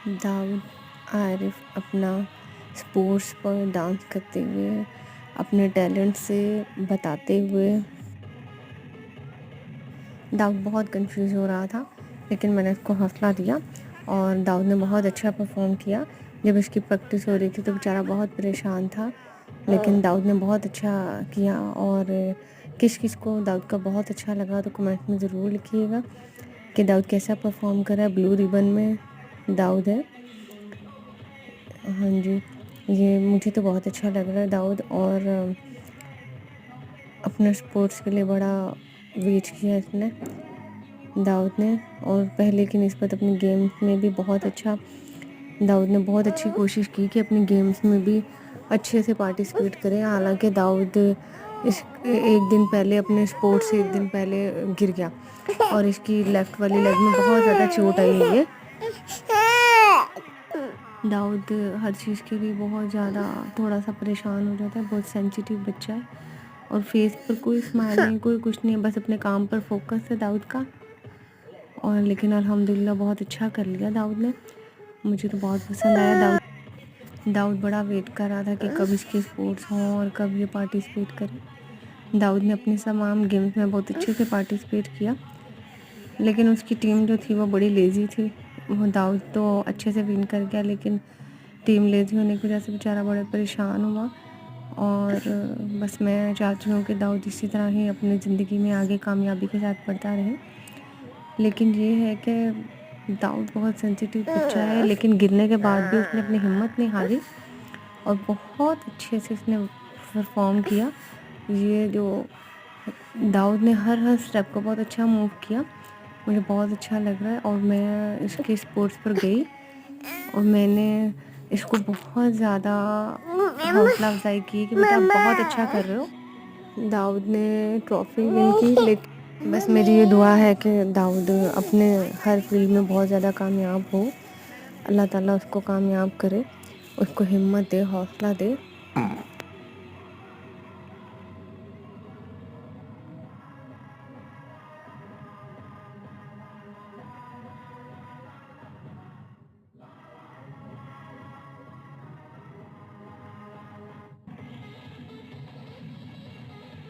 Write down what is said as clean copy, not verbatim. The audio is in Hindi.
दाऊद आरिफ अपना स्पोर्ट्स पर डांस करते हुए, अपने टैलेंट से बताते हुए। दाऊद बहुत कंफ्यूज हो रहा था, लेकिन मैंने उसको हौसला दिया और दाऊद ने बहुत अच्छा परफॉर्म किया। जब इसकी प्रैक्टिस हो रही थी तो बेचारा बहुत परेशान था, लेकिन दाऊद ने बहुत अच्छा किया। और किस किस को दाऊद का बहुत अच्छा लगा तो कमेंट में ज़रूर लिखिएगा कि दाऊद कैसा परफॉर्म कर रहा है। ब्लू रिबन में दाऊद है। हाँ जी, ये मुझे तो बहुत अच्छा लग रहा है दाऊद। और अपने स्पोर्ट्स के लिए बड़ा वेट किया इसने, दाऊद ने। और पहले की निस्बत अपने गेम्स में भी बहुत अच्छा, दाऊद ने बहुत अच्छी कोशिश की कि अपने गेम्स में भी अच्छे से पार्टिसिपेट करे। हालांकि दाऊद इस एक दिन पहले अपने स्पोर्ट्स से एक दिन पहले गिर गया और इसकी लेफ़्ट वाली लेग में बहुत ज़्यादा चोट आई हुई है। दाऊद हर चीज़ के लिए बहुत ज़्यादा थोड़ा सा परेशान हो जाता है, बहुत सेंसिटिव बच्चा है और फेस पर कोई स्माइल नहीं, कोई कुछ नहीं है, बस अपने काम पर फोकस है दाऊद का। और लेकिन अल्हम्दुलिल्लाह बहुत अच्छा कर लिया दाऊद ने, मुझे तो बहुत पसंद आया। दाऊद बड़ा वेट कर रहा था कि कब इसके स्पोर्ट्स हों और कब ये पार्टिसिपेट करे। दाऊद ने अपने तमाम गेम्स में बहुत अच्छे से पार्टिसिपेट किया, लेकिन उसकी टीम जो थी वो बड़ी लेज़ी थी। वो दाऊद तो अच्छे से विन कर गया, लेकिन टीम लेज़ी होने की वजह से बेचारा बड़ा परेशान हुआ। और बस मैं चाहती हूँ कि दाऊद इसी तरह ही अपनी ज़िंदगी में आगे कामयाबी के साथ बढ़ता रहे। लेकिन ये है कि दाऊद बहुत सेंसिटिव बच्चा है, लेकिन गिरने के बाद भी उसने अपनी हिम्मत नहीं हारी और बहुत अच्छे से उसने परफॉर्म किया। ये जो दाऊद ने हर स्टेप को बहुत अच्छा मूव किया, मुझे बहुत अच्छा लग रहा है। और मैं इसके स्पोर्ट्स पर गई और मैंने इसको बहुत ज़्यादा हौसला अफजाई की कि बेटा बहुत अच्छा कर रहे हो। दाऊद ने ट्रॉफी विन की, लेकिन बस मेरी ये दुआ है कि दाऊद अपने हर फील्ड में बहुत ज़्यादा कामयाब हो। अल्लाह ताला उसको कामयाब करे, उसको हिम्मत दे, हौसला दे।